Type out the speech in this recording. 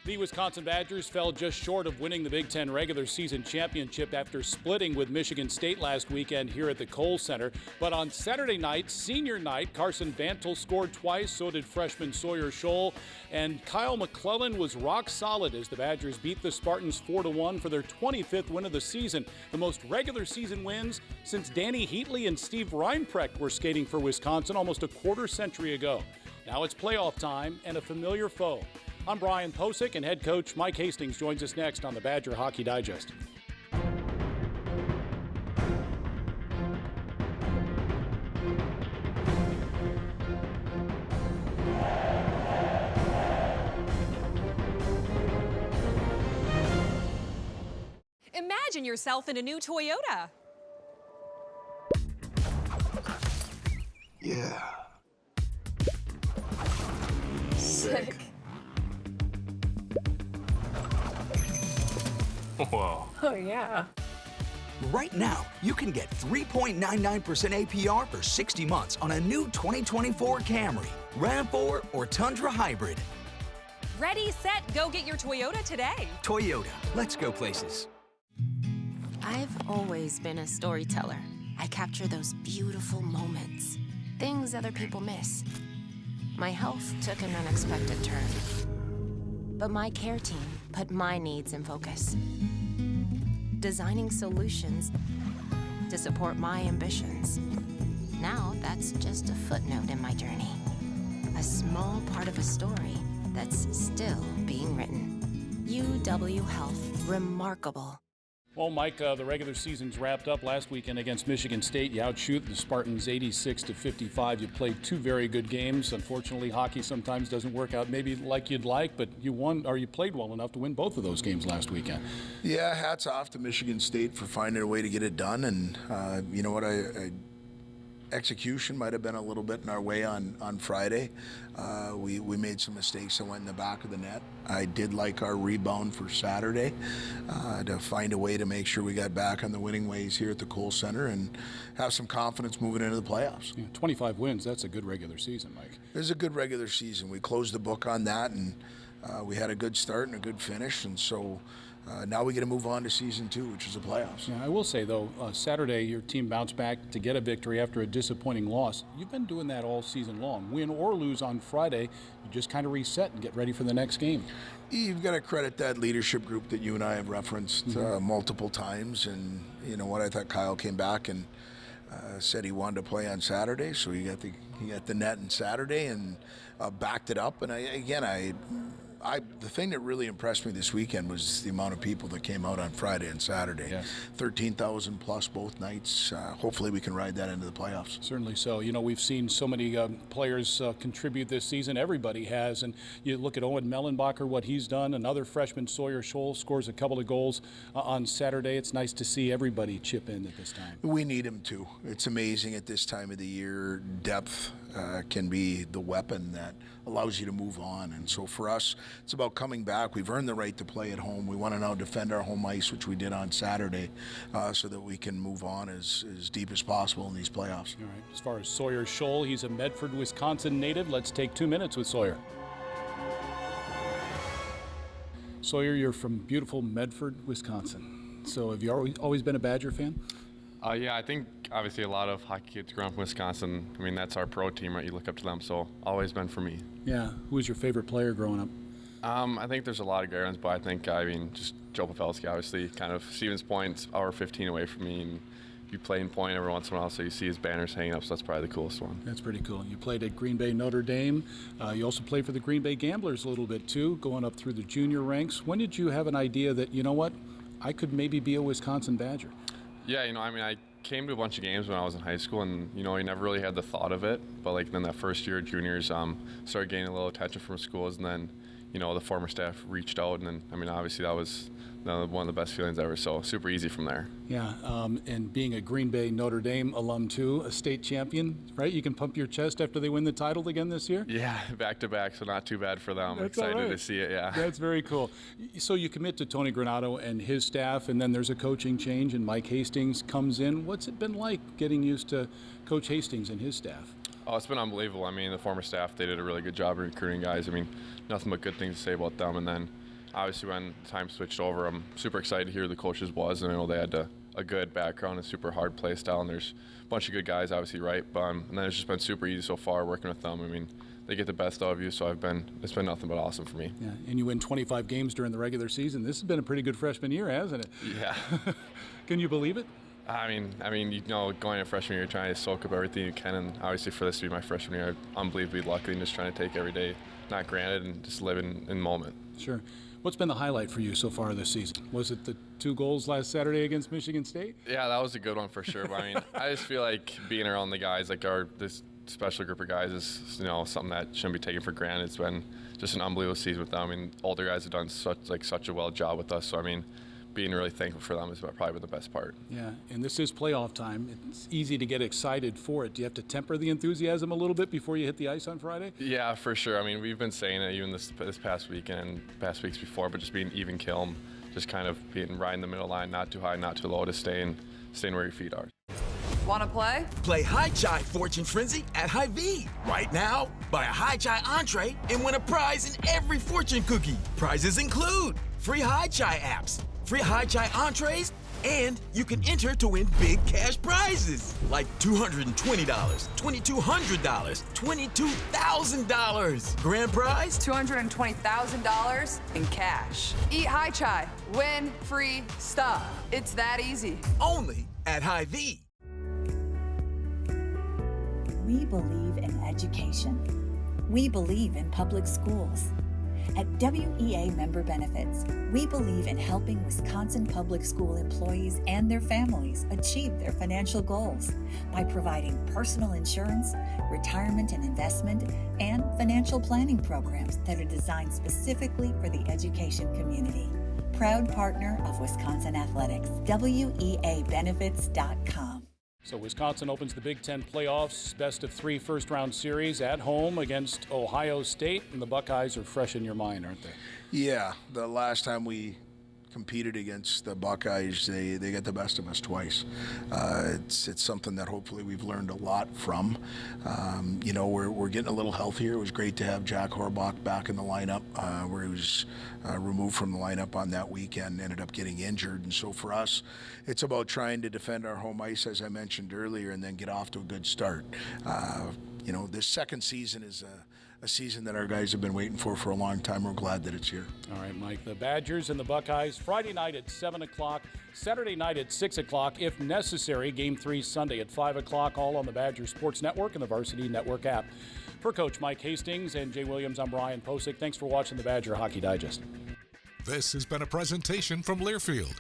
The Wisconsin Badgers fell just short of winning the Big Ten regular season championship after splitting with Michigan State last weekend here at the Kohl Center. But on Saturday night, senior night, Carson Bantle scored twice, so did freshman Sawyer Scholl. And Kyle McClellan was rock solid as the Badgers beat the Spartans 4-1 for their 25th win of the season, the most regular season wins since Danny Heatley and Steve Reinprecht were skating for Wisconsin almost a quarter century ago. Now it's playoff time and a familiar foe. I'm Brian Posick, and head coach Mike Hastings joins us next on the Badger Hockey Digest. Imagine yourself in a new Toyota. Yeah. Sick. Whoa. Oh, yeah. Right now, you can get 3.99% APR for 60 months on a new 2024 Camry, RAV4, or Tundra Hybrid. Ready, set, go get your Toyota today. Toyota, let's go places. I've always been a storyteller. I capture those beautiful moments, things other people miss. My health took an unexpected turn, but my care team put my needs in focus, designing solutions to support my ambitions. Now that's just a footnote in my journey, a small part of a story that's still being written. UW Health, remarkable. Well, Mike, the regular season's wrapped up last weekend against Michigan State. You outshoot the Spartans 86-55. You played two very good games. Unfortunately, hockey sometimes doesn't work out maybe like you'd like, but you won, or you played well enough to win both of those games last weekend. Yeah, hats off to Michigan State for finding a way to get it done. And you know what, execution might have been a little bit in our way on Friday. We made some mistakes that went in the back of the net. I did like our rebound for Saturday to find a way to make sure we got back on the winning ways here at the Kohl Center and have some confidence moving into the playoffs. Yeah, 25 wins, that's a good regular season, Mike. It was a good regular season. We closed the book on that, and we had a good start and a good finish, and so now we get to move on to season 2, which is the playoffs. Yeah, I will say, though, Saturday your team bounced back to get a victory after a disappointing loss. You've been doing that all season long. Win or lose on Friday, you just kind of reset and get ready for the next game. You've got to credit that leadership group that you and I have referenced multiple times. And you know what, I thought Kyle came back and said he wanted to play on Saturday, so he got the net on Saturday and backed it up. And the thing that really impressed me this weekend was the amount of people that came out on Friday and Saturday. Yes. 13,000 plus both nights. Hopefully we can ride that into the playoffs. Certainly so. You know, we've seen so many players contribute this season. Everybody has. And you look at Owen Mellenbacher, what he's done. Another freshman, Sawyer Scholl, scores a couple of goals on Saturday. It's nice to see everybody chip in at this time. We need him to. It's amazing at this time of the year. Depth can be the weapon that allows you to move on. And so for us, it's about coming back. We've earned the right to play at home. We want to now defend our home ice, which we did on Saturday, so that we can move on as deep as possible in these playoffs. All right. As far as Sawyer Scholl, he's a Medford, Wisconsin native. Let's take 2 minutes with Sawyer. Sawyer, you're from beautiful Medford, Wisconsin. So have you always been a Badger fan? Yeah, I think obviously a lot of hockey kids growing up in Wisconsin, I mean, that's our pro team, right? You look up to them, so always been for me. Yeah. Who was your favorite player growing up? I think there's a lot of great ones, but I mean, just Joe Pavelski, obviously, kind of Stevens Point's hour 15 away from me, and you play in Point every once in a while, so you see his banners hanging up, so that's probably the coolest one. That's pretty cool. You played at Green Bay Notre Dame. You also played for the Green Bay Gamblers a little bit, too, going up through the junior ranks. When did you have an idea that, you know what, I could maybe be a Wisconsin Badger? Yeah, you know, I mean, I came to a bunch of games when I was in high school, and you know, I never really had the thought of it. But like then that first year of juniors, started gaining a little attention from schools, and then you know the former staff reached out, and then I mean obviously that was one of the best feelings ever. So super easy from there. Yeah, and being a Green Bay Notre Dame alum too, a state champion, right? You can pump your chest after they win the title again this year. Yeah, back to back, so not too bad for them. That's excited all right. to see it. Yeah, that's very cool. So you commit to Tony Granato and his staff, and then there's a coaching change, and Mike Hastings comes in. What's it been like getting used to Coach Hastings and his staff? Oh, it's been unbelievable. I mean, the former staff, they did a really good job of recruiting guys. I mean, nothing but good things to say about them. And then, obviously when time switched over, I'm super excited to hear who the coaches was, and I know they had a good background and super hard play style, and there's a bunch of good guys, obviously, right? But and then it's just been super easy so far working with them. I mean, they get the best out of you, so it's been nothing but awesome for me. Yeah, and you win 25 games during the regular season. This has been a pretty good freshman year, hasn't it? Yeah. Can you believe it? I mean, you know, going into freshman year, trying to soak up everything you can, and obviously for this to be my freshman year, I'm unbelievably lucky and just trying to take every day, not granted, and just live in the moment. Sure. What's been the highlight for you so far this season? Was it the 2 goals last Saturday against Michigan State? Yeah, that was a good one for sure. But I mean, I just feel like being around the guys, like this special group of guys, is something that shouldn't be taken for granted. It's been just an unbelievable season with them. I mean, older guys have done such a well job with us. So I mean, being really thankful for them is probably the best part. Yeah, and this is playoff time. It's easy to get excited for it. Do you have to temper the enthusiasm a little bit before you hit the ice on Friday? Yeah, for sure. I mean, we've been saying it even this past weekend and past weeks before, but just being even kill 'em, just kind of being right in the middle line, not too high, not too low, to staying where your feet are. Want to play? Play High Chai Fortune Frenzy at Hy-Vee. Right now, buy a High Chai entree and win a prize in every fortune cookie. Prizes include free High Chai apps, free High Chai entrees, and you can enter to win big cash prizes like $220, $2,200, $22,000. Grand prize? $220,000 in cash. Eat High Chai. Win free stuff. It's that easy. Only at Hy-Vee. We believe in education. We believe in public schools. At WEA Member Benefits, we believe in helping Wisconsin public school employees and their families achieve their financial goals by providing personal insurance, retirement and investment, and financial planning programs that are designed specifically for the education community. Proud partner of Wisconsin Athletics, WEAbenefits.com. So Wisconsin opens the Big Ten playoffs, best of 3 first-round series at home against Ohio State, and the Buckeyes are fresh in your mind, aren't they? Yeah, the last time we competed against the Buckeyes, they get the best of us twice. It's something that hopefully we've learned a lot from. We're getting a little healthier. It was great to have Jack Horbach back in the lineup, where he was removed from the lineup on that weekend, ended up getting injured. And so for us, it's about trying to defend our home ice, as I mentioned earlier, and then get off to a good start. This second season is a season that our guys have been waiting for a long time. We're glad that it's here. All right, Mike. The Badgers and the Buckeyes, Friday night at 7 o'clock, Saturday night at 6 o'clock, if necessary. Game 3 Sunday at 5 o'clock, all on the Badgers Sports Network and the Varsity Network app. For Coach Mike Hastings and Jay Williams, I'm Brian Posick. Thanks for watching the Badger Hockey Digest. This has been a presentation from Learfield,